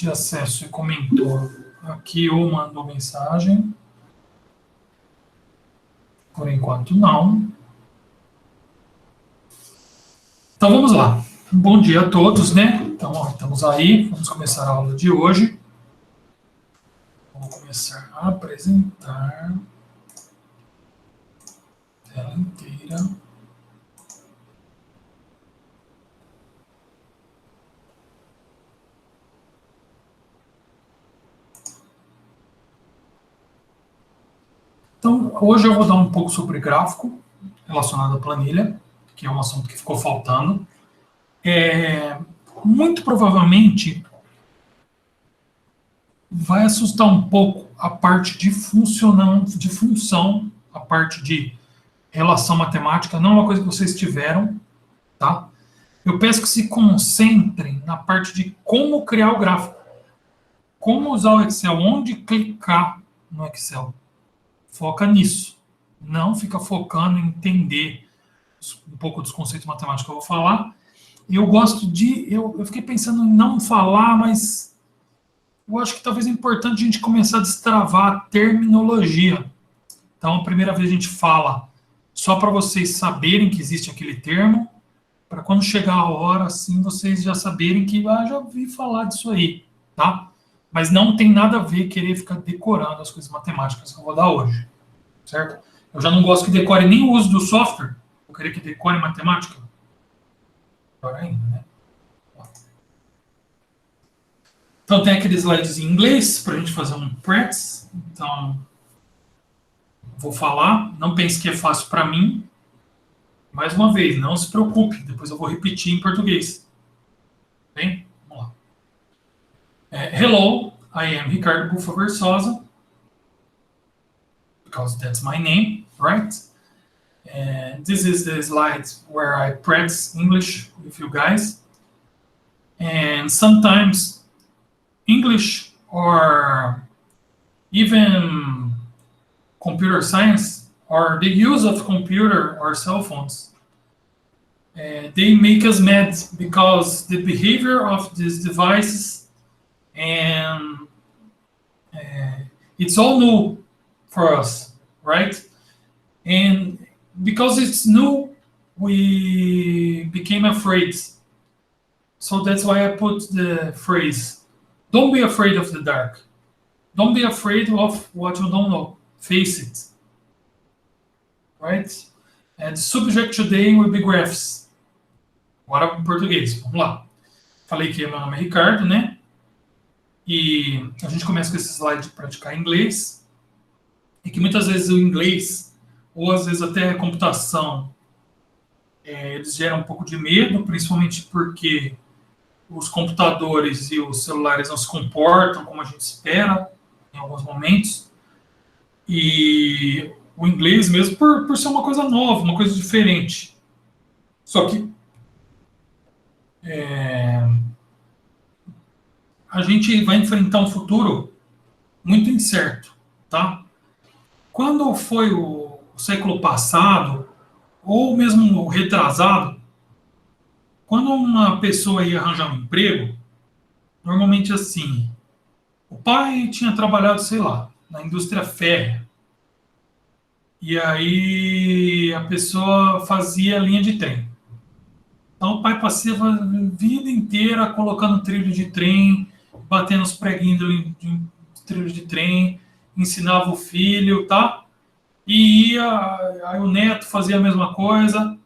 de acesso e comentou aqui ou mandou mensagem. Por enquanto, não. Então, vamos lá. Bom dia a todos, né? Então, ó, estamos aí. Vamos começar a aula de hoje. Vou começar a apresentar a tela inteira. Então, hoje eu vou dar um pouco sobre gráfico relacionado à planilha, que é um assunto que ficou faltando. Muito provavelmente vai assustar um pouco a parte de função, a parte de relação matemática, não é uma coisa que vocês tiveram, tá? Eu peço que se concentrem na parte de como criar o gráfico, como usar o Excel, onde clicar no Excel. Foca nisso. Não fica focando em entender um pouco dos conceitos matemáticos que eu vou falar. Eu gosto de... Eu fiquei pensando em não falar, mas eu acho que talvez é importante a gente começar a destravar a terminologia. Então, a primeira vez a gente fala só para vocês saberem que existe aquele termo, para quando chegar a hora, assim, vocês já saberem que já ouvi falar disso aí, tá? Mas não tem nada a ver querer ficar decorando as coisas matemáticas que eu vou dar hoje, certo? Eu já não gosto que decore nem o uso do software, eu queria que decore matemática. Melhor ainda, né? Então tem aqueles slides em inglês para a gente fazer um practice. Então, vou falar, não pense que é fácil para mim. Mais uma vez, não se preocupe, depois eu vou repetir em português. Bem, vamos lá. Hello, I am Ricardo Bufa Versosa, because that's my name, right? And this is the slide where I practice English with you guys. And sometimes English or even computer science or the use of computer or cell phones, they make us mad because the behavior of these devices and it's all new for us, right? And because it's new, we became afraid. So that's why I put the phrase, don't be afraid of the dark. Don't be afraid of what you don't know. Face it. Right? And the subject today will be graphs. Agora em português, vamos lá. Falei que meu nome é Ricardo, né? E a gente começa com esse slide de praticar inglês. E que muitas vezes o inglês, ou às vezes até a computação, eles geram um pouco de medo, principalmente porque os computadores e os celulares não se comportam como a gente espera em alguns momentos. E o inglês mesmo por ser uma coisa nova, uma coisa diferente. Só que a gente vai enfrentar um futuro muito incerto, tá? Quando foi o século passado, ou mesmo o retrasado, quando uma pessoa ia arranjar um emprego, normalmente assim, o pai tinha trabalhado, sei lá, na indústria férrea. E aí a pessoa fazia linha de trem. Então o pai passava a vida inteira colocando trilho de trem, batendo os preguinhos de trilho de trem, ensinava o filho, tá? E aí o neto fazia a mesma coisa.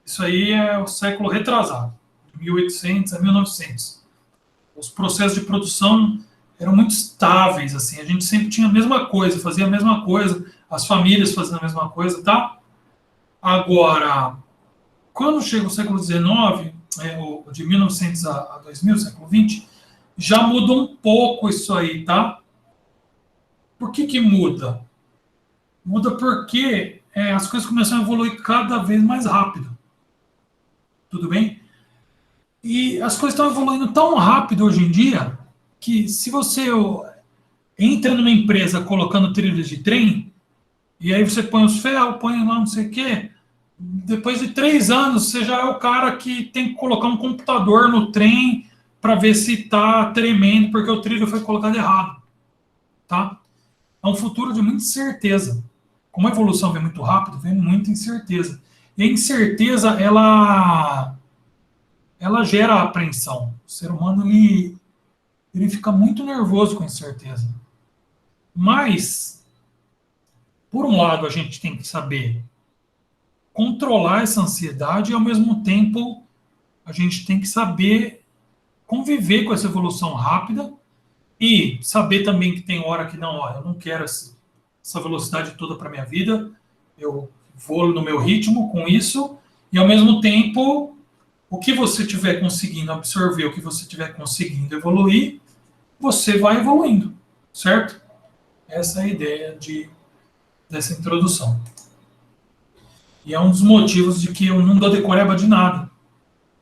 Isso aí é o século retrasado, de 1800 a 1900. Os processos de produção eram muito estáveis, assim, a gente sempre tinha a mesma coisa, fazia a mesma coisa, as famílias faziam a mesma coisa, tá? Agora, quando chega o século XIX, de 1900 a 2000, século XX, já muda um pouco isso aí, tá? Por que muda? Muda porque as coisas começam a evoluir cada vez mais rápido. Tudo bem? E as coisas estão evoluindo tão rápido hoje em dia que se você entra numa empresa colocando trilhos de trem, e aí você põe os ferros, põe lá não sei o quê, depois de 3 anos você já é o cara que tem que colocar um computador no trem para ver se está tremendo porque o trilho foi colocado errado. Tá? É um futuro de muita incerteza. Como a evolução vem muito rápido, vem muita incerteza. E a incerteza, ela gera apreensão. O ser humano, ele fica muito nervoso com a incerteza. Mas, por um lado, a gente tem que saber controlar essa ansiedade e, ao mesmo tempo, a gente tem que saber conviver com essa evolução rápida e saber também que tem hora que não, ó, eu não quero essa velocidade toda para minha vida, eu vou no meu ritmo com isso, e ao mesmo tempo, o que você estiver conseguindo absorver, o que você estiver conseguindo evoluir, você vai evoluindo, certo? Essa é a ideia dessa introdução. E é um dos motivos de que eu não dou decoreba de nada.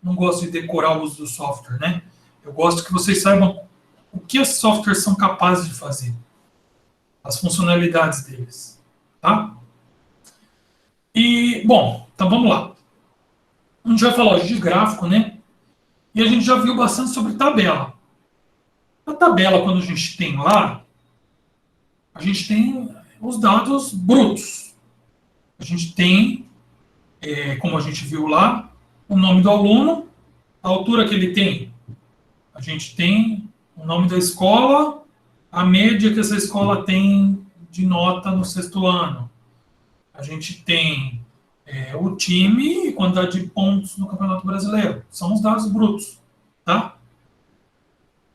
Não gosto de decorar o uso do software, né? Eu gosto que vocês saibam o que os softwares são capazes de fazer, as funcionalidades deles, tá? E, bom, então vamos lá. A gente vai falar hoje de gráfico, né? E a gente já viu bastante sobre tabela. A tabela, quando a gente tem lá, a gente tem os dados brutos. A gente tem, como a gente viu lá, o nome do aluno, a altura que ele tem. A gente tem o nome da escola, a média que essa escola tem de nota no sexto ano. A gente tem o time e quantidade de pontos no Campeonato Brasileiro. São os dados brutos, tá?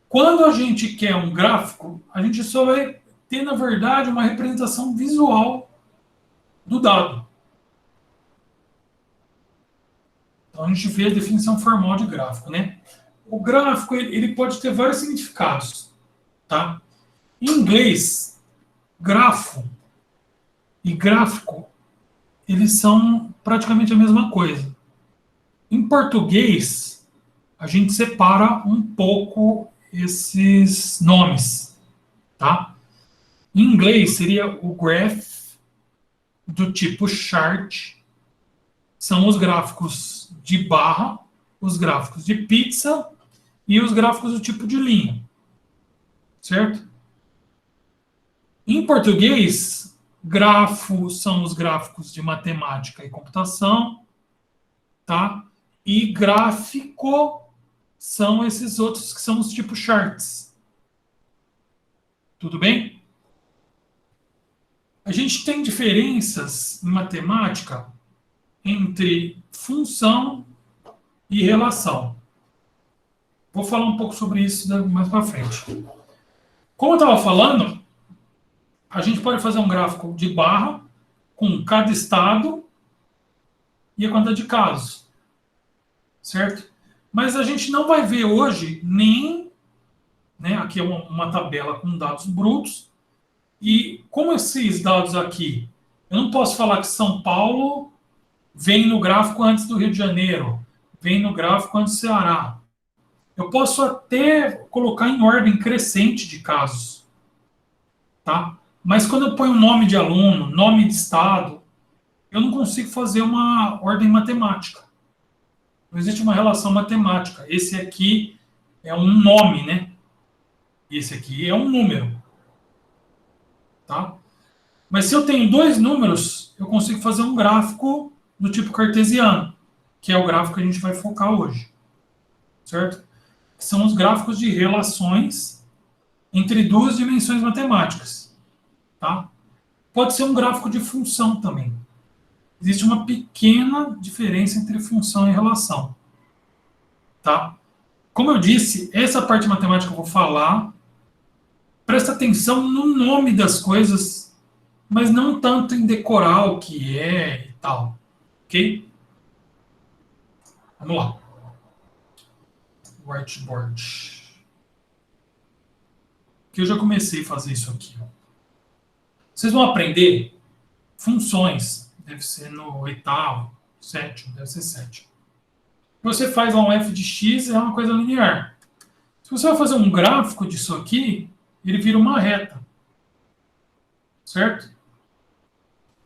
Quando a gente quer um gráfico, a gente só vai ter, na verdade, uma representação visual do dado. Então, a gente vê a definição formal de gráfico, né? O gráfico, ele pode ter vários significados, tá? Em inglês, grafo e gráfico, eles são praticamente a mesma coisa. Em português, a gente separa um pouco esses nomes, tá? Em inglês seria o graph do tipo chart, são os gráficos de barra, os gráficos de pizza e os gráficos do tipo de linha, certo? Em português, grafo são os gráficos de matemática e computação, tá? E gráfico são esses outros que são os tipos charts. Tudo bem? A gente tem diferenças em matemática entre função e relação. Vou falar um pouco sobre isso mais para frente. Como eu estava falando, a gente pode fazer um gráfico de barra com cada estado e a quantidade de casos, certo? Mas a gente não vai ver hoje nem, né, aqui é uma tabela com dados brutos, e como esses dados aqui, eu não posso falar que São Paulo vem no gráfico antes do Rio de Janeiro, vem no gráfico antes do Ceará. Eu posso até colocar em ordem crescente de casos, tá? Mas quando eu ponho nome de aluno, nome de estado, eu não consigo fazer uma ordem matemática. Não existe uma relação matemática. Esse aqui é um nome, né? Esse aqui é um número, tá? Mas se eu tenho dois números, eu consigo fazer um gráfico do tipo cartesiano, que é o gráfico que a gente vai focar hoje, certo? São os gráficos de relações entre duas dimensões matemáticas, tá? Pode ser um gráfico de função também. Existe uma pequena diferença entre função e relação, tá? Como eu disse, essa parte matemática que eu vou falar, presta atenção no nome das coisas, mas não tanto em decorar o que é e tal, ok? Vamos lá. Whiteboard. Que eu já comecei a fazer isso aqui. Vocês vão aprender funções, deve ser no oitavo, sétimo, deve ser sétimo. Você faz um f de x, é uma coisa linear. Se você vai fazer um gráfico disso aqui, ele vira uma reta. Certo?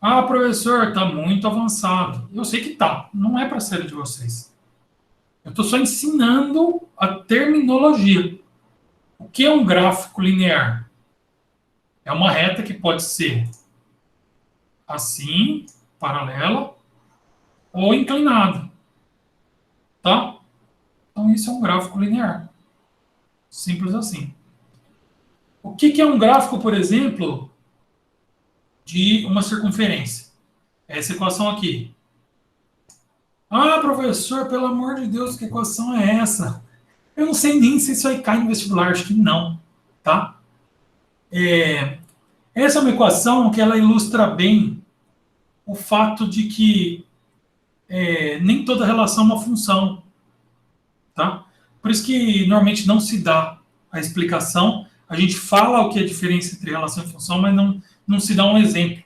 Ah, professor, está muito avançado. Eu sei que está. Não é para a série de vocês. Eu estou só ensinando a terminologia. O que é um gráfico linear? É uma reta que pode ser assim, paralela, ou inclinada. Tá? Então, isso é um gráfico linear. Simples assim. O que é um gráfico, por exemplo, de uma circunferência? É essa equação aqui. Ah, professor, pelo amor de Deus, que equação é essa? Eu não sei nem se isso aí cai no vestibular, acho que não. Tá? Essa é uma equação que ela ilustra bem o fato de que nem toda relação é uma função. Tá? Por isso que normalmente não se dá a explicação. A gente fala o que é a diferença entre relação e função, mas não se dá um exemplo.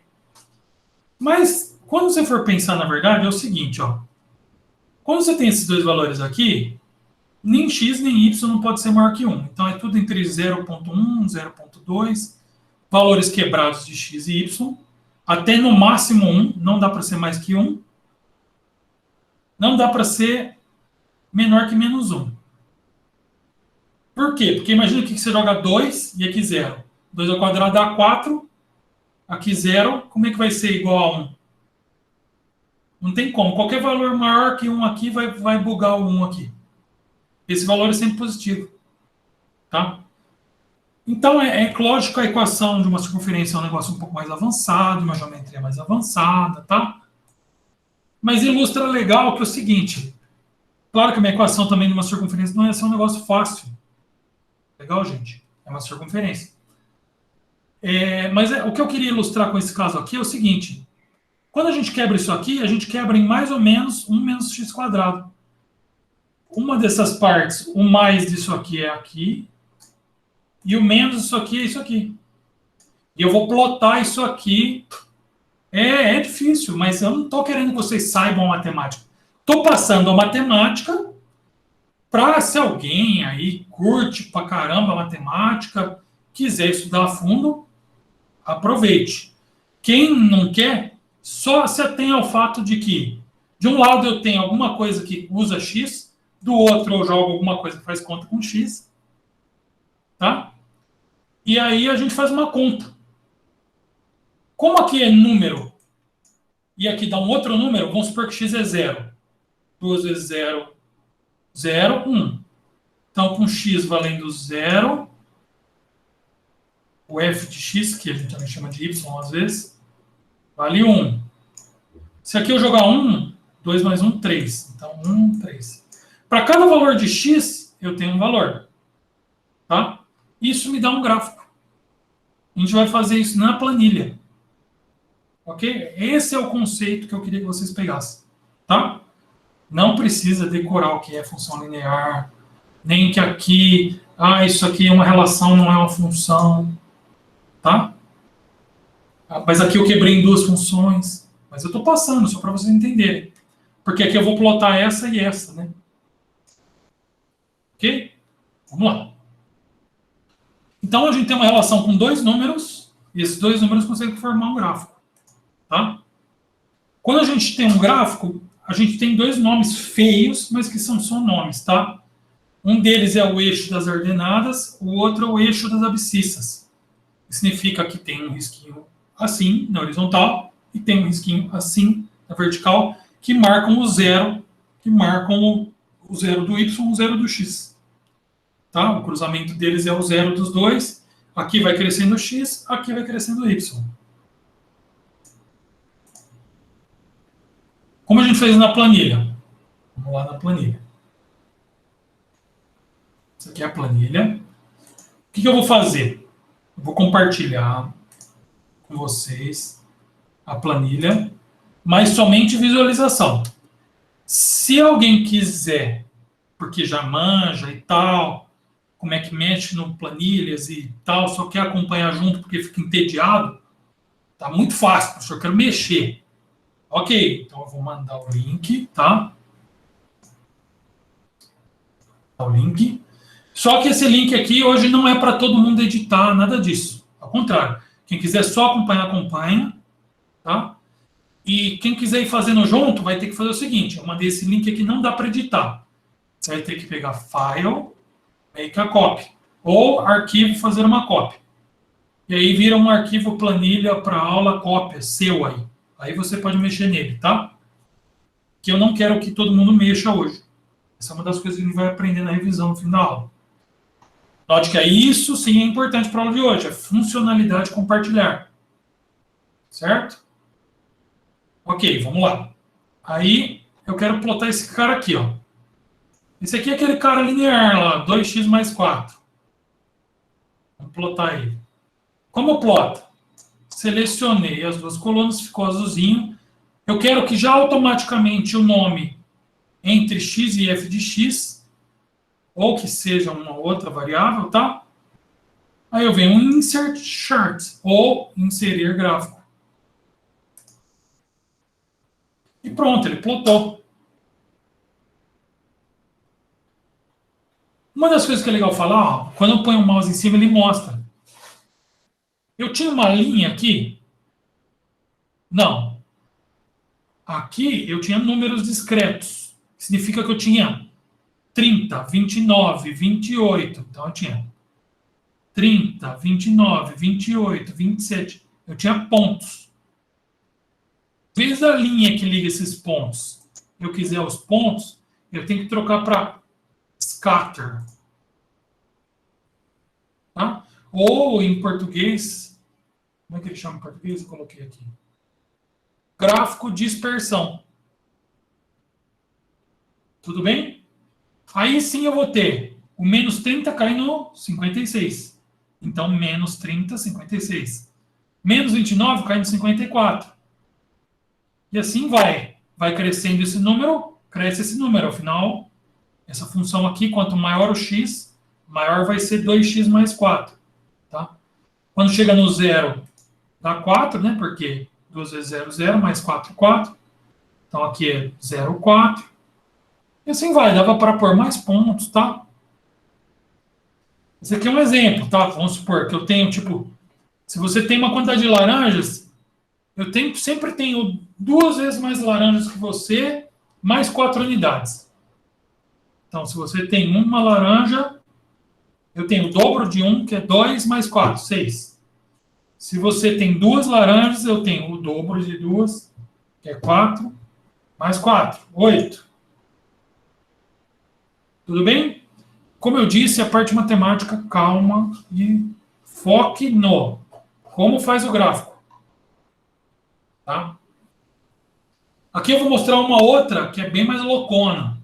Mas quando você for pensar, na verdade, é o seguinte, ó. Quando você tem esses dois valores aqui, nem x nem y não pode ser maior que 1. Então é tudo entre 0,1 e 0,2, valores quebrados de x e y, até no máximo 1, não dá para ser mais que 1. Não dá para ser menor que menos 1. Por quê? Porque imagina que você joga 2 e aqui 0. 2 ao quadrado dá 4, aqui 0, como é que vai ser igual a 1? Não tem como. Qualquer valor maior que 1 aqui vai bugar o 1 aqui. Esse valor é sempre positivo. Tá? Então, é lógico que a equação de uma circunferência é um negócio um pouco mais avançado, uma geometria mais avançada, tá? Mas ilustra legal que é o seguinte. Claro que a minha equação também de uma circunferência não ia ser um negócio fácil. Legal, gente? É uma circunferência. Mas o que eu queria ilustrar com esse caso aqui é o seguinte. Quando a gente quebra isso aqui, a gente quebra em mais ou menos 1 menos x quadrado. Uma dessas partes, o mais disso aqui é aqui, e o menos disso aqui é isso aqui. E eu vou plotar isso aqui. É difícil, mas eu não estou querendo que vocês saibam a matemática. Estou passando a matemática para, se alguém aí curte pra caramba a matemática, quiser estudar a fundo, aproveite. Quem não quer, só se atém ao fato de que, de um lado eu tenho alguma coisa que usa x, do outro eu jogo alguma coisa que faz conta com x, tá? E aí a gente faz uma conta. Como aqui é número, e aqui dá um outro número, vamos supor que x é 0. 2 vezes 0, 0, 1. Então, com x valendo 0, o f de x, que a gente também chama de y às vezes, vale 1. Se aqui eu jogar 1, 2 mais 1, 3. Então, 1, 3. Para cada valor de x, eu tenho um valor. Tá? Isso me dá um gráfico. A gente vai fazer isso na planilha. Ok? Esse é o conceito que eu queria que vocês pegassem. Tá? Não precisa decorar o que é função linear, nem que aqui, isso aqui é uma relação, não é uma função. Tá? Mas aqui eu quebrei em duas funções. Mas eu estou passando, só para vocês entenderem. Porque aqui eu vou plotar essa e essa, né? Ok? Vamos lá. Então, a gente tem uma relação com dois números, e esses dois números conseguem formar um gráfico. Tá? Quando a gente tem um gráfico, a gente tem dois nomes feios, mas que são só nomes, tá? Um deles é o eixo das ordenadas, o outro é o eixo das abscissas. Significa que tem um risquinho assim, na horizontal, e tem um risquinho assim, na vertical, que marcam o zero, que marcam o zero do y e o zero do x. Tá? O cruzamento deles é o zero dos dois. Aqui vai crescendo o x, aqui vai crescendo o y. Como a gente fez na planilha? Vamos lá na planilha. Essa aqui é a planilha. O que eu vou fazer? Eu vou compartilhar com vocês a planilha, mas somente visualização. Se alguém quiser, porque já manja e tal, como é que mexe no planilhas e tal, só quer acompanhar junto porque fica entediado, tá muito fácil, professor, eu quero mexer. Ok, então eu vou mandar o link, tá? O link. Só que esse link aqui hoje não é para todo mundo editar, nada disso. Ao contrário, quem quiser só acompanhar, acompanha, tá? E quem quiser ir fazendo junto vai ter que fazer o seguinte, eu mandei esse link aqui, não dá para editar. Você vai ter que pegar File, Make a Copy. Ou arquivo, fazer uma cópia. E aí vira um arquivo planilha para aula cópia, seu aí. Aí você pode mexer nele, tá? Que eu não quero que todo mundo mexa hoje. Essa é uma das coisas que a gente vai aprender na revisão no fim da aula. Note que isso sim é importante para a aula de hoje, é funcionalidade compartilhar. Certo? Ok, vamos lá. Aí eu quero plotar esse cara aqui, ó. Esse aqui é aquele cara linear lá, 2x mais 4. Vamos plotar ele. Como plota? Selecionei as duas colunas, ficou azulzinho. Eu quero que já automaticamente o nome entre x e f de x, ou que seja uma outra variável, tá? Aí eu venho insert chart, ou inserir gráfico. E pronto, ele plotou. Uma das coisas que é legal falar, ó, quando eu ponho o mouse em cima, ele mostra. Eu tinha uma linha aqui? Não. Aqui eu tinha números discretos. Significa que eu tinha 30, 29, 28. Então eu tinha 30, 29, 28, 27. Eu tinha pontos. Em vez da linha que liga esses pontos, eu quiser os pontos, eu tenho que trocar para scatter. Tá? Ou em português, como é que ele chama em português? Eu coloquei aqui. Gráfico dispersão. Tudo bem? Aí sim eu vou ter o menos 30 cai no 56. Então, menos 30, 56. Menos 29 cai no 54. E assim vai. Vai crescendo esse número, cresce esse número. Afinal, essa função aqui, quanto maior o x, maior vai ser 2x mais 4. Tá? Quando chega no zero, dá 4, né? Porque 2 vezes 0, 0, mais 4, 4. Então, aqui é 0, 4. E assim vai, dava para pôr mais pontos, tá? Esse aqui é um exemplo, tá? Vamos supor que eu tenho, tipo, se você tem uma quantidade de laranjas, eu sempre tenho 2 vezes mais laranjas que você, mais 4 unidades. Então, se você tem uma laranja, eu tenho o dobro de 1, que é 2, mais 4, 6. Se você tem 2 laranjas, eu tenho o dobro de 2, que é 4, mais 4, 8. Tudo bem? Como eu disse, a parte matemática, calma e foque no como faz o gráfico. Tá? Aqui eu vou mostrar uma outra que é bem mais loucona.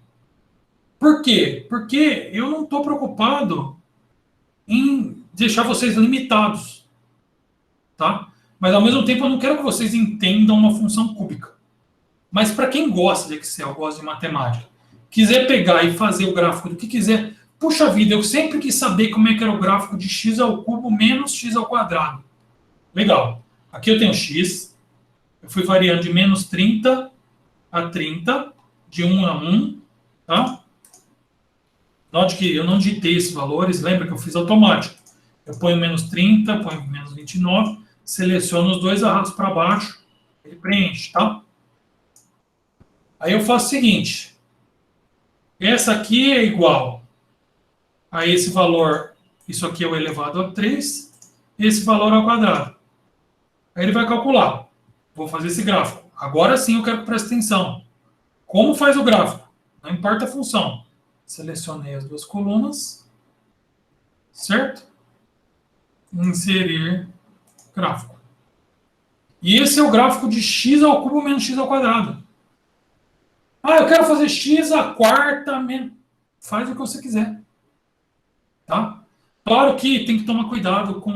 Por quê? Porque eu não estou preocupado em deixar vocês limitados. Tá? Mas ao mesmo tempo eu não quero que vocês entendam uma função cúbica. Mas para quem gosta de Excel, gosta de matemática, quiser pegar e fazer o gráfico do que quiser, puxa vida, eu sempre quis saber como é que era o gráfico de x ao cubo menos x ao quadrado. Legal. Aqui eu tenho x, eu fui variando de menos 30 a 30, de 1 a 1, tá? Note que eu não digitei esses valores, lembra que eu fiz automático. Eu ponho menos 30, ponho menos 29, seleciono os dois arrastos para baixo, ele preenche, tá? Aí eu faço o seguinte, essa aqui é igual a esse valor, isso aqui é o elevado a 3, esse valor ao quadrado. Aí ele vai calcular. Vou fazer esse gráfico. Agora sim eu quero que preste atenção. Como faz o gráfico? Não importa a função. Selecionei as duas colunas. Certo? Inserir gráfico. E esse é o gráfico de x ao cubo menos x ao quadrado. Ah, eu quero fazer x à quarta menos... Faz o que você quiser. Tá? Claro que tem que tomar cuidado com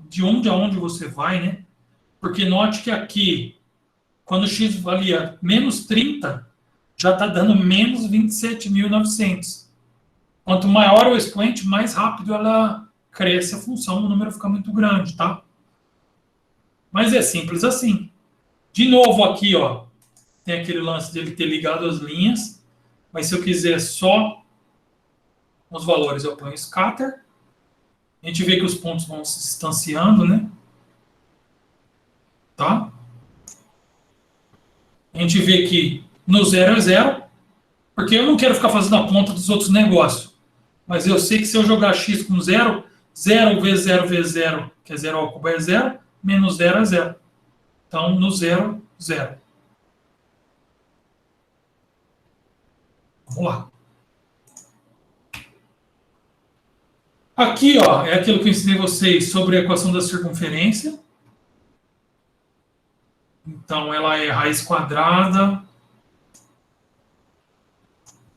de onde a onde você vai, né? Porque note que aqui, quando x valia menos 30, já está dando menos 27.900. Quanto maior o expoente, mais rápido ela cresce a função, o número fica muito grande, tá? Mas é simples assim. De novo aqui, ó, tem aquele lance dele ter ligado as linhas, mas se eu quiser só os valores, eu ponho scatter. A gente vê que os pontos vão se distanciando, né? Tá? A gente vê que no 0 é 0, Porque eu não quero ficar fazendo a conta dos outros negócios. Mas eu sei que se eu jogar x com zero, 0 vezes 0 vezes 0, que é 0 ao cubo é 0, menos 0 é 0. Então, no 0, 0. Vamos lá. Aqui, ó, é aquilo que eu ensinei vocês sobre a equação da circunferência. Então, ela é raiz quadrada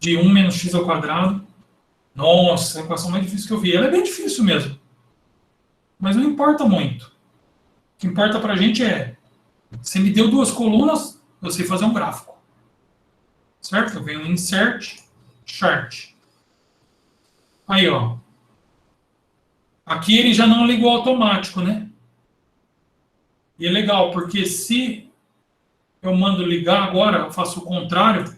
de 1 menos x ao quadrado. Nossa, a equação mais difícil que eu vi. Ela é bem difícil mesmo. Mas não importa muito. O que importa pra gente é, você me deu duas colunas, eu sei fazer um gráfico. Certo? Eu venho no Insert, Chart. Aí, ó. Aqui ele já não ligou automático, né? E é legal, porque se eu mando ligar agora, eu faço o contrário,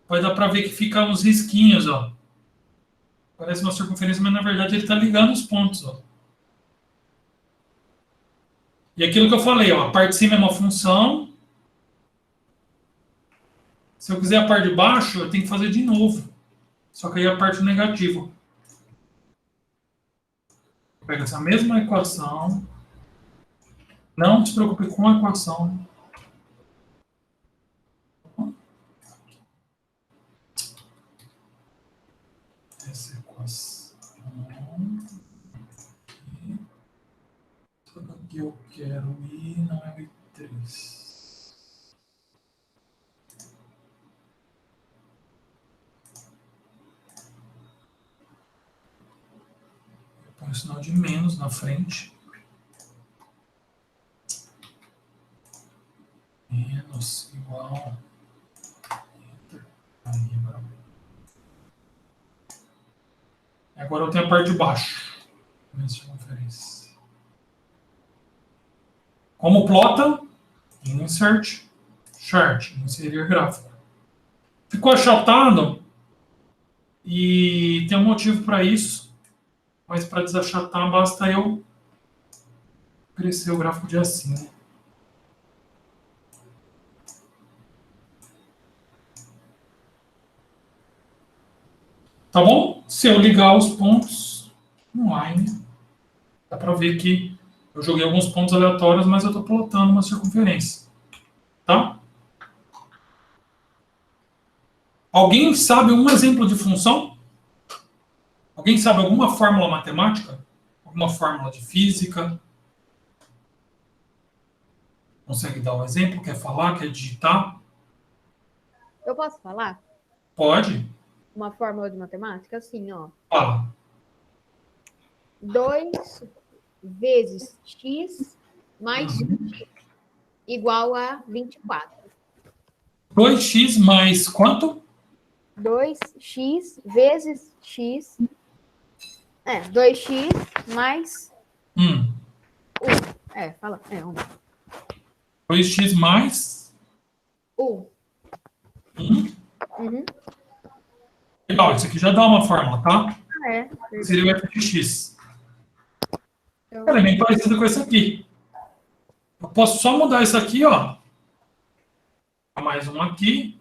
vai dar para ver que fica uns risquinhos, ó. Parece uma circunferência, mas na verdade ele está ligando os pontos, ó. E aquilo que eu falei, ó, a parte de cima é uma função. Se eu quiser a parte de baixo, eu tenho que fazer de novo. Só que aí é a parte negativa. Pega essa mesma equação. Não se preocupe com a equação. Essa equação. Tudo que eu quero ir não é o 3. Põe o sinal de menos na frente. Menos igual. Agora eu tenho a parte de baixo. Como plota? Insert, Chart, inserir gráfico. Ficou achatado e tem um motivo para isso. Mas para desachatar, basta eu crescer o gráfico de assim. Né? Tá bom? Se eu ligar os pontos online, dá para ver que eu joguei alguns pontos aleatórios, mas eu estou plotando uma circunferência. Tá? Alguém sabe um exemplo de função? Alguém sabe alguma fórmula matemática? Alguma fórmula de física? Consegue dar um exemplo? Quer falar? Quer digitar? Eu posso falar? Pode. Uma fórmula de matemática? Assim, ó. Fala. 2 vezes x mais x igual a 24. 2x mais quanto? 2x vezes x. 2x mais 1. Fala. 1. 2x mais 1. 1. Uhum. Legal, isso aqui já dá uma fórmula, tá? É. Seria o f de x. Então, Ela é bem parecida com esse aqui. Eu posso só mudar isso aqui, ó. Mais um aqui.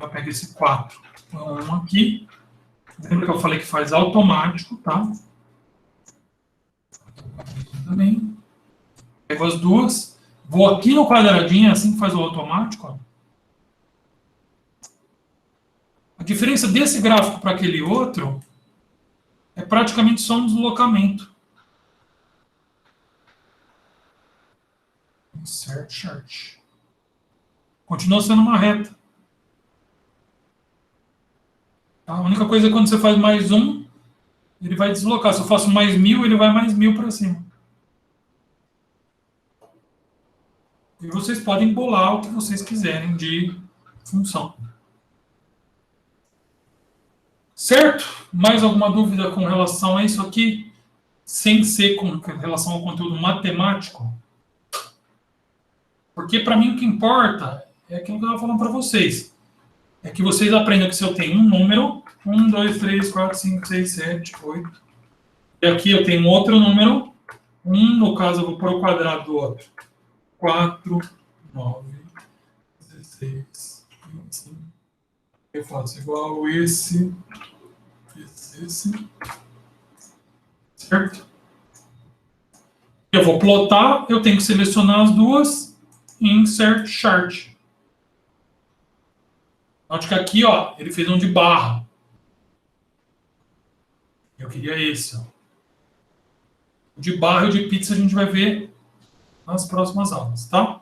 Eu pego esse 4. Um aqui. Lembra que eu falei que faz automático, tá? Também. Pego as duas. Vou aqui no quadradinho, assim que faz o automático, ó. A diferença desse gráfico para aquele outro é praticamente só um deslocamento. Insert chart. Continua sendo uma reta. A única coisa é quando você faz mais um, ele vai deslocar. Se eu faço mais 1000, ele vai mais 1000 para cima. E vocês podem bolar o que vocês quiserem de função. Certo? Mais alguma dúvida com relação a isso aqui? Sem ser com relação ao conteúdo matemático? Porque para mim o que importa é aquilo que eu estava falando para vocês. É que vocês aprendam que se eu tenho um número, 1, 2, 3, 4, 5, 6, 7, 8. E aqui eu tenho outro número, 1, no caso eu vou pôr o quadrado do outro. 4, 9, 16, 25. Eu faço igual esse, esse, certo? Eu vou plotar, eu tenho que selecionar as duas e insert chart. Note que aqui, ó, ele fez um de barra. Eu queria esse, ó. O de barra e o de pizza a gente vai ver nas próximas aulas, tá?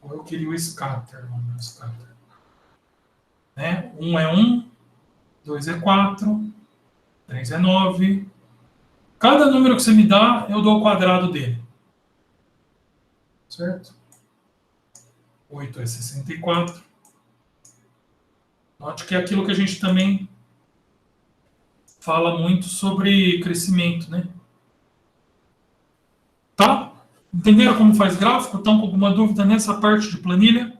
Ou eu queria o scatter, vamos ver o scatter. Né? 1 é 1, 2 é 4, 3 é 9. Cada número que você me dá, eu dou o quadrado dele. Certo? 8 é 64. Note que é aquilo que a gente também fala muito sobre crescimento, né? Tá? Entenderam como faz gráfico? Estão com alguma dúvida nessa parte de planilha?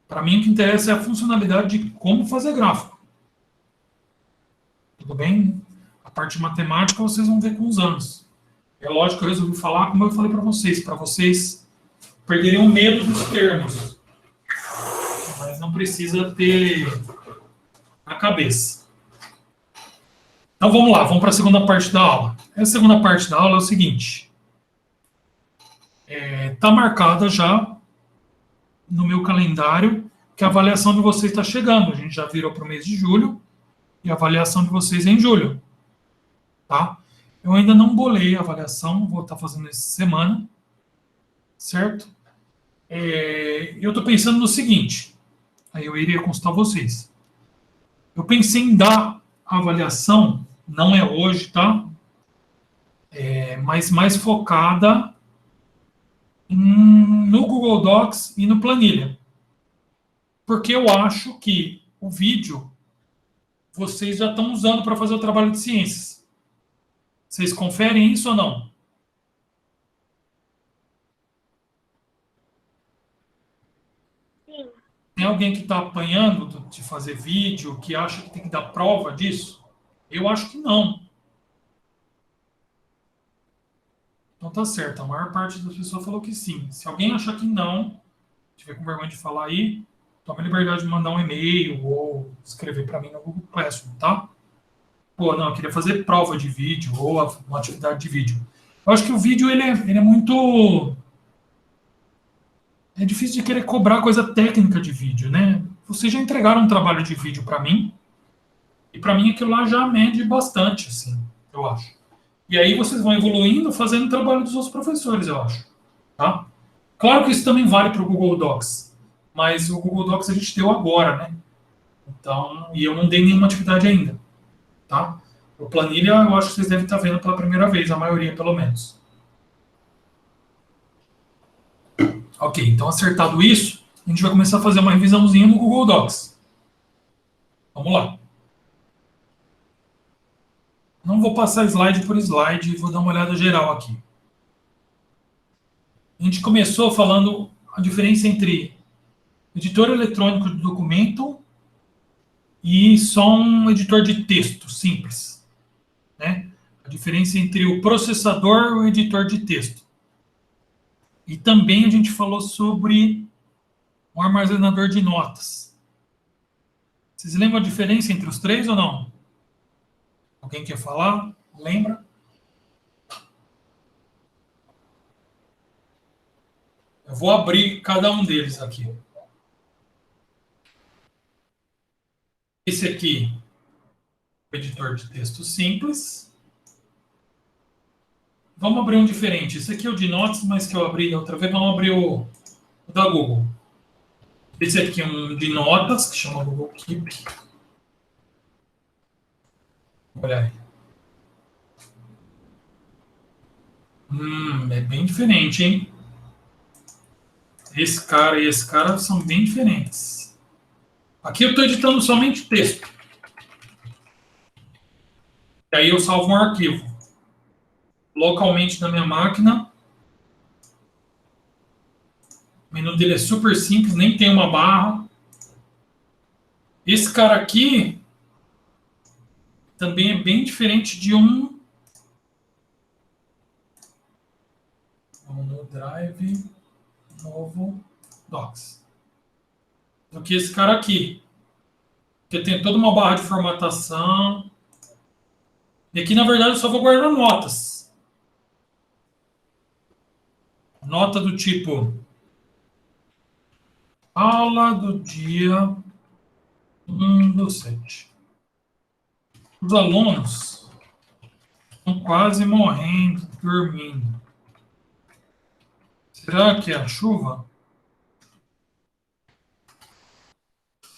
Para mim, o que interessa é a funcionalidade de como fazer gráfico. Tudo bem? A parte de matemática vocês vão ver com os anos. É lógico que eu resolvi falar como eu falei para vocês perderem o medo dos termos. Mas não precisa ter na cabeça. Então vamos lá, vamos para a segunda parte da aula. A segunda parte da aula é o seguinte. Está marcada já no meu calendário que a avaliação de vocês está chegando. A gente já virou para o mês de julho e a avaliação de vocês é em julho. Tá? Eu ainda não bolei a avaliação, vou estar fazendo essa semana. Certo? Eu estou pensando no seguinte. Aí eu iria consultar vocês. Eu pensei em dar a avaliação, não é hoje, tá? Mas mais focada no Google Docs e no Planilha. Porque eu acho que o vídeo vocês já estão usando para fazer o trabalho de ciências. Vocês conferem isso ou não? Sim. Tem alguém que está apanhando de fazer vídeo, que acha que tem que dar prova disso? Eu acho que não. Então tá certo, a maior parte das pessoas falou que sim. Se alguém achar que não, tiver com vergonha de falar aí, tome a liberdade de mandar um e-mail ou escrever para mim no Google Classroom, tá? Pô, não, eu queria fazer prova de vídeo ou uma atividade de vídeo. Eu acho que o vídeo, ele é muito... É difícil de querer cobrar coisa técnica de vídeo, né? Vocês já entregaram um trabalho de vídeo para mim, e para mim aquilo lá já mede bastante, assim, eu acho. E aí vocês vão evoluindo fazendo o trabalho dos outros professores, eu acho. Tá? Claro que isso também vale para o Google Docs, mas o Google Docs a gente deu agora, né? Então, e eu não dei nenhuma atividade ainda. Tá? O Planilha, eu acho que vocês devem estar vendo pela primeira vez, a maioria pelo menos. Ok, então acertado isso, a gente vai começar a fazer uma revisãozinha no Google Docs. Vamos lá. Não vou passar slide por slide, vou dar uma olhada geral aqui. A gente começou falando a diferença entre editor eletrônico de documento e só um editor de texto simples, né? A diferença entre o processador e o editor de texto. E também a gente falou sobre um armazenador de notas. Vocês lembram a diferença entre os três ou não? Alguém quer falar? Lembra? Eu vou abrir cada um deles aqui. Esse aqui, o editor de texto simples. Vamos abrir um diferente. Esse aqui é o de notas, mas que eu abri da outra vez. Vamos abrir o da Google. Esse aqui é um de notas, que chama Google Keep. Olha aí. É bem diferente, hein? Esse cara e esse cara são bem diferentes. Aqui eu estou editando somente texto. E aí eu salvo um arquivo localmente na minha máquina. O menu dele é super simples, nem tem uma barra. Esse cara aqui também é bem diferente de um... Vamos no Drive, novo, Docs. Do que esse cara aqui. Porque tem toda uma barra de formatação. E aqui, na verdade, eu só vou guardar notas. Nota do tipo... Aula do dia 1/7. Os alunos estão quase morrendo, dormindo. Será que é a chuva?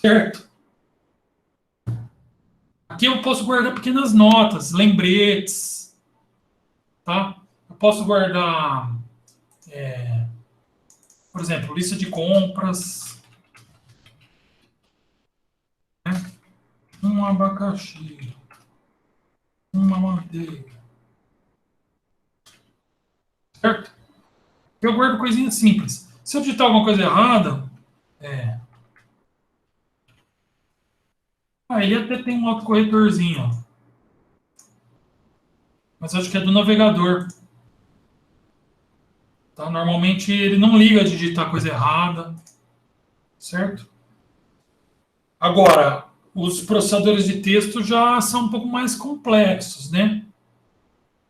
Certo. Aqui eu posso guardar pequenas notas, lembretes, tá? Eu posso guardar, por exemplo, lista de compras, né? Um abacaxi, uma manteiga, certo? Eu guardo coisinhas simples. Se eu digitar alguma coisa errada, ele até tem um autocorretorzinho, ó. Mas acho que é do navegador. Tá? Normalmente ele não liga a digitar coisa errada, certo? Agora, os processadores de texto já são um pouco mais complexos, né?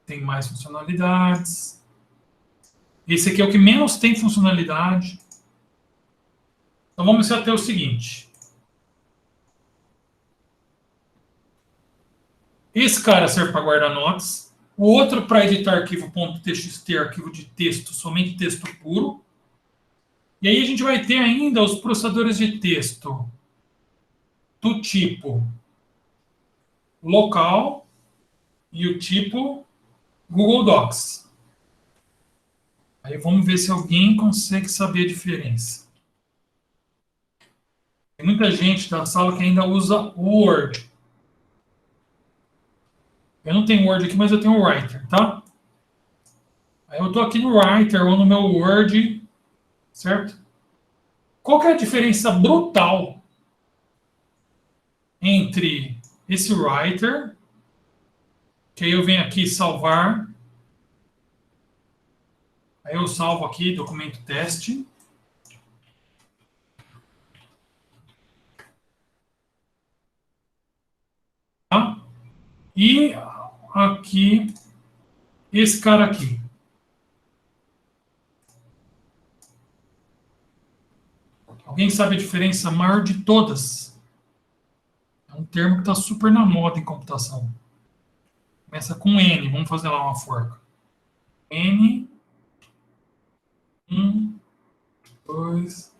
Tem mais funcionalidades. Esse aqui é o que menos tem funcionalidade. Então vamos até o seguinte. Esse cara serve para guardar notas. O outro para editar arquivo .txt, arquivo de texto, somente texto puro. E aí a gente vai ter ainda os processadores de texto do tipo local e o tipo Google Docs. Aí vamos ver se alguém consegue saber a diferença. Tem muita gente da sala que ainda usa o Word. Eu não tenho Word aqui, mas eu tenho o Writer, tá? Aí eu estou aqui no Writer ou no meu Word, certo? Qual que é a diferença brutal entre esse Writer, que aí eu venho aqui salvar, aí eu salvo aqui documento teste, tá? E aqui, esse cara aqui. Alguém sabe a diferença maior de todas? É um termo que está super na moda em computação. Começa com N. Vamos fazer lá uma forca. N. 1, 2.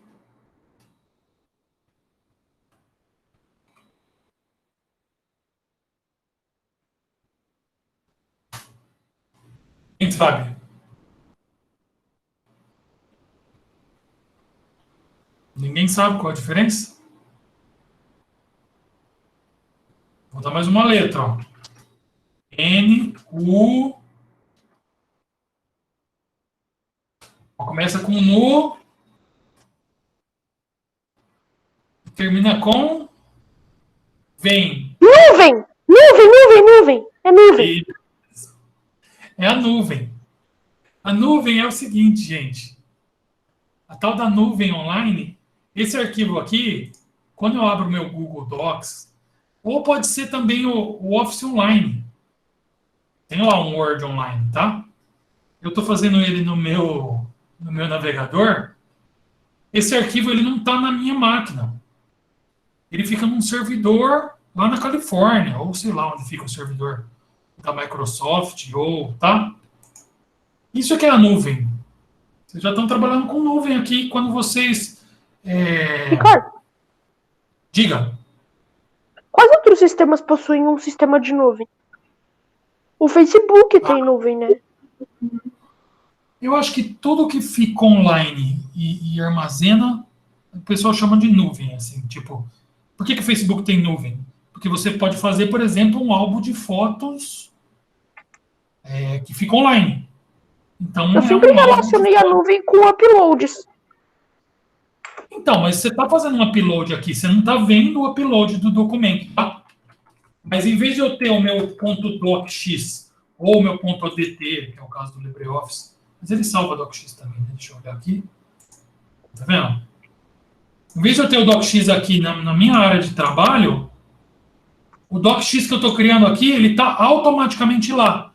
Quem sabe? Ninguém sabe qual a diferença? Vou dar mais uma letra. Ó. N, U. Começa com nu. Termina com vem. Nuvem! Nuvem! É nuvem. É a nuvem. A nuvem é o seguinte, gente. A tal da nuvem online, esse arquivo aqui, quando eu abro o meu Google Docs, ou pode ser também o Office Online. Tem lá um Word Online, tá? Eu estou fazendo ele no meu navegador. Esse arquivo ele não está na minha máquina. Ele fica num servidor lá na Califórnia, ou sei lá onde fica o servidor da Microsoft, ou, tá? Isso aqui é a nuvem. Vocês já estão trabalhando com nuvem aqui quando vocês... Ricardo, Diga. quais outros sistemas possuem um sistema de nuvem? O Facebook tem nuvem, né? Eu acho que tudo que fica online e armazena, o pessoal chama de nuvem, assim, tipo... Por que o Facebook tem nuvem? Porque você pode fazer, por exemplo, um álbum de fotos que fica online. Então, Eu sempre relacionei a nuvem com uploads. Então, mas você está fazendo um upload aqui, você não está vendo o upload do documento, tá? Mas em vez de eu ter o meu .docx ou o meu .odt, que é o caso do LibreOffice, Mas ele salva DocX também, né? Deixa eu olhar aqui. Tá vendo? Em vez de eu ter o DocX aqui na minha área de trabalho, o DocX que eu estou criando aqui, ele está automaticamente lá.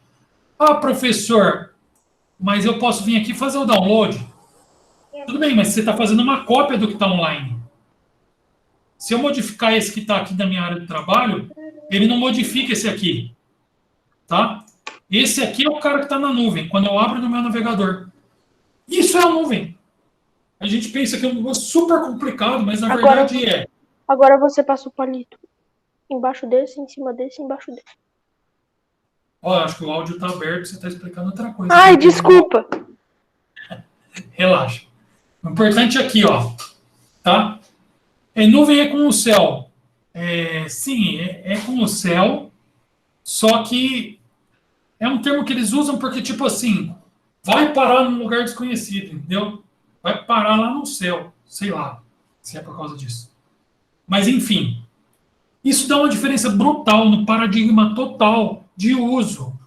Ah, professor, mas eu posso vir aqui e fazer o download? Tudo bem, mas você está fazendo uma cópia do que está online. Se eu modificar esse que está aqui na minha área de trabalho, ele não modifica esse aqui. Tá? Esse aqui é o cara que está na nuvem, quando eu abro no meu navegador. Isso é a nuvem. A gente pensa que é um negócio super complicado, mas na verdade é. Agora você passa o palito embaixo desse, em cima desse, embaixo desse. Ó, acho que o áudio está aberto, você está explicando outra coisa. Ai, desculpa. Relaxa. O importante é aqui, ó. Tá? Nuvem é com o céu. Sim, é com o céu, só que é um termo que eles usam porque, tipo assim, vai parar num lugar desconhecido, entendeu? Vai parar lá no céu, sei lá, se é por causa disso. Mas, enfim, isso dá uma diferença brutal no paradigma total de uso.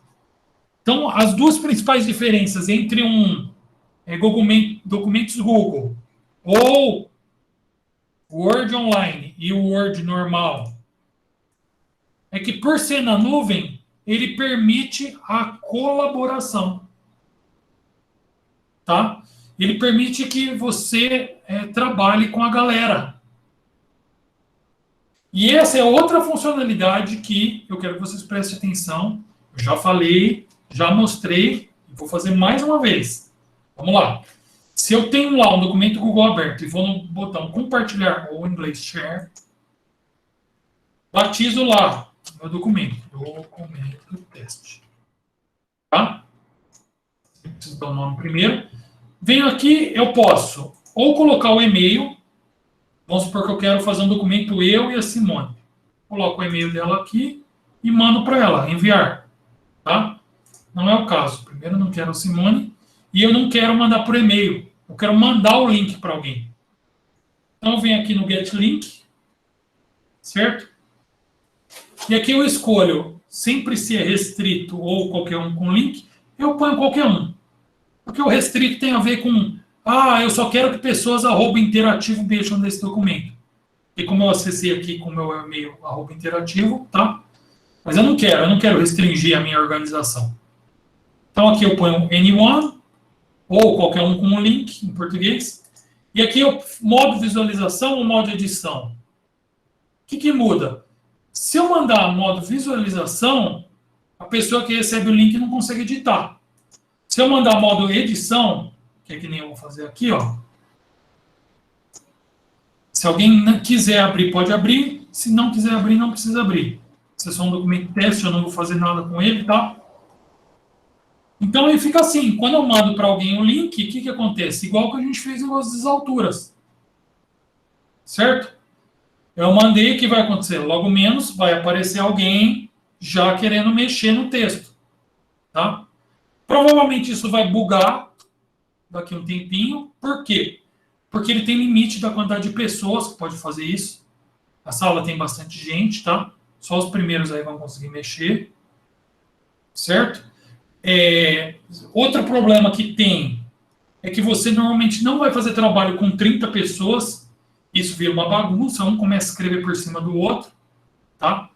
Então, as duas principais diferenças entre documentos Google ou Word Online e o Word normal é que, por ser na nuvem, ele permite a colaboração. Tá? Ele permite que você trabalhe com a galera. E essa é outra funcionalidade que eu quero que vocês prestem atenção. Eu já falei, já mostrei, e vou fazer mais uma vez. Vamos lá. Se eu tenho lá um documento Google aberto e vou no botão compartilhar ou em inglês share, batizo lá meu documento teste. Tá? Eu preciso dar o nome primeiro. Venho aqui, eu posso ou colocar o e-mail, vamos supor que eu quero fazer um documento eu e a Simone. Coloco o e-mail dela aqui e mando para ela, enviar. Tá? Não é o caso. Primeiro eu não quero a Simone e eu não quero mandar por e-mail. Eu quero mandar o link para alguém. Então eu venho aqui no Get Link, certo? E aqui eu escolho, sempre se é restrito ou qualquer um com link, eu ponho qualquer um. Porque o restrito tem a ver com, eu só quero que pessoas @interativo mexam nesse documento. E como eu acessei aqui com o meu e-mail @interativo, tá? Mas eu não quero restringir a minha organização. Então aqui eu ponho anyone, ou qualquer um com um link, em português. E aqui o modo visualização ou modo edição. O que muda? Se eu mandar modo visualização, a pessoa que recebe o link não consegue editar. Se eu mandar modo edição, que é que nem eu vou fazer aqui, ó. Se alguém quiser abrir, pode abrir. Se não quiser abrir, não precisa abrir. Se é só um documento teste, eu não vou fazer nada com ele, tá? Então ele fica assim, quando eu mando para alguém um link, o que acontece? Igual que a gente fez nas alturas. Certo? Eu mandei, o que vai acontecer? Logo menos vai aparecer alguém já querendo mexer no texto. Tá? Provavelmente isso vai bugar daqui a um tempinho. Por quê? Porque ele tem limite da quantidade de pessoas que pode fazer isso. A sala tem bastante gente, tá? Só os primeiros aí vão conseguir mexer. Certo? Outro problema que tem é que você normalmente não vai fazer trabalho com 30 pessoas. Isso vira uma bagunça, um começa a escrever por cima do outro. Tá?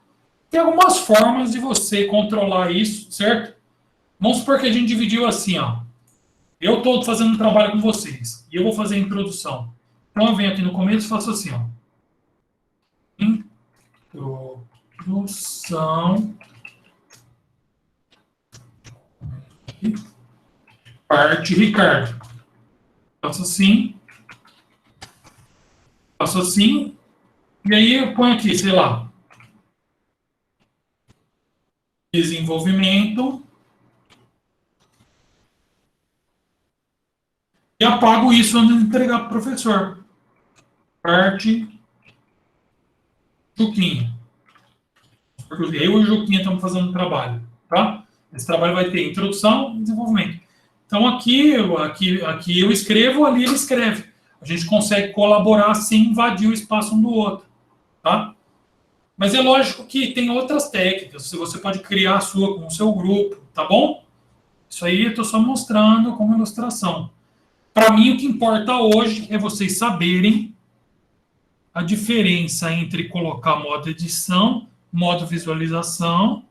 Tem algumas formas de você controlar isso, certo? Vamos supor que a gente dividiu assim, ó. Eu estou fazendo um trabalho com vocês e eu vou fazer a introdução. Então eu venho aqui no começo e faço assim, ó. Introdução. Parte Ricardo. Faço assim. Faço assim. E aí eu ponho aqui, sei lá. Desenvolvimento. E apago isso antes de entregar para o professor. Parte Juquinha. Porque eu e o Juquinha estamos fazendo um trabalho. Tá? Esse trabalho vai ter introdução e desenvolvimento. Então aqui eu escrevo, ali ele escreve. A gente consegue colaborar sem invadir o espaço um do outro. Tá? Mas é lógico que tem outras técnicas. Você pode criar a sua com o seu grupo. Tá bom? Isso aí eu estou só mostrando como ilustração. Para mim, o que importa hoje é vocês saberem a diferença entre colocar modo edição, modo visualização,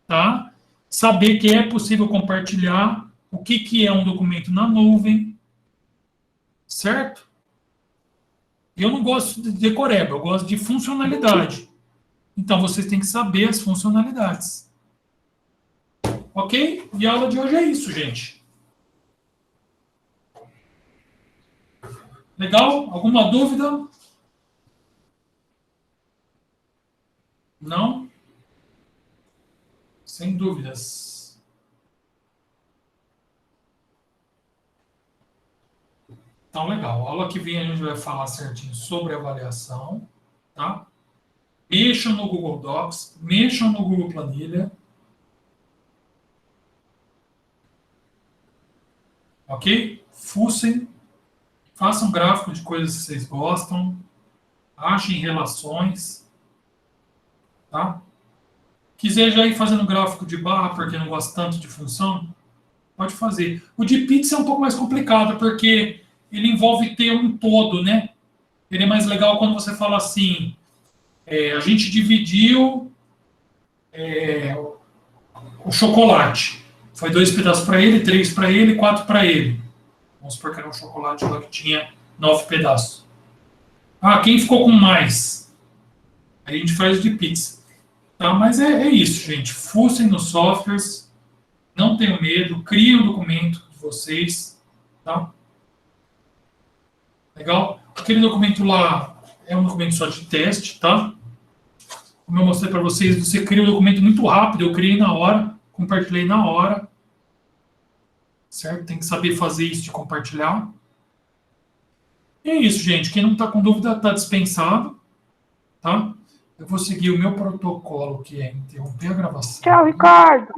tá? Saber que é possível compartilhar, o que é um documento na nuvem, certo? Eu não gosto de decoreba, eu gosto de funcionalidade. Então, vocês têm que saber as funcionalidades. Ok? E a aula de hoje é isso, gente. Legal? Alguma dúvida? Não? Sem dúvidas. Então, legal. A aula que vem a gente vai falar certinho sobre avaliação, tá? Mexam no Google Docs, mexam no Google Planilha. Ok? Fuçem, façam gráfico de coisas que vocês gostam, achem relações, tá? Quiser já ir fazendo gráfico de barra, porque não gosta tanto de função, pode fazer. O de pizza é um pouco mais complicado, porque ele envolve ter um todo, né? Ele é mais legal quando você fala assim, a gente dividiu o chocolate. Foi 2 pedaços para ele, 3 para ele, 4 para ele. Vamos supor que era um chocolate lá que tinha 9 pedaços. Ah, quem ficou com mais? Aí a gente faz de pizza. Tá? Mas é isso, gente. Fuçem nos softwares, não tenham medo, criem o documento de vocês. Tá? Legal? Aquele documento lá é um documento só de teste, tá? Como eu mostrei para vocês, você cria um documento muito rápido, eu criei na hora, compartilhei na hora. Certo? Tem que saber fazer isso de compartilhar. E é isso, gente. Quem não está com dúvida está dispensado. Tá? Eu vou seguir o meu protocolo, que é interromper a gravação. Tchau, Ricardo.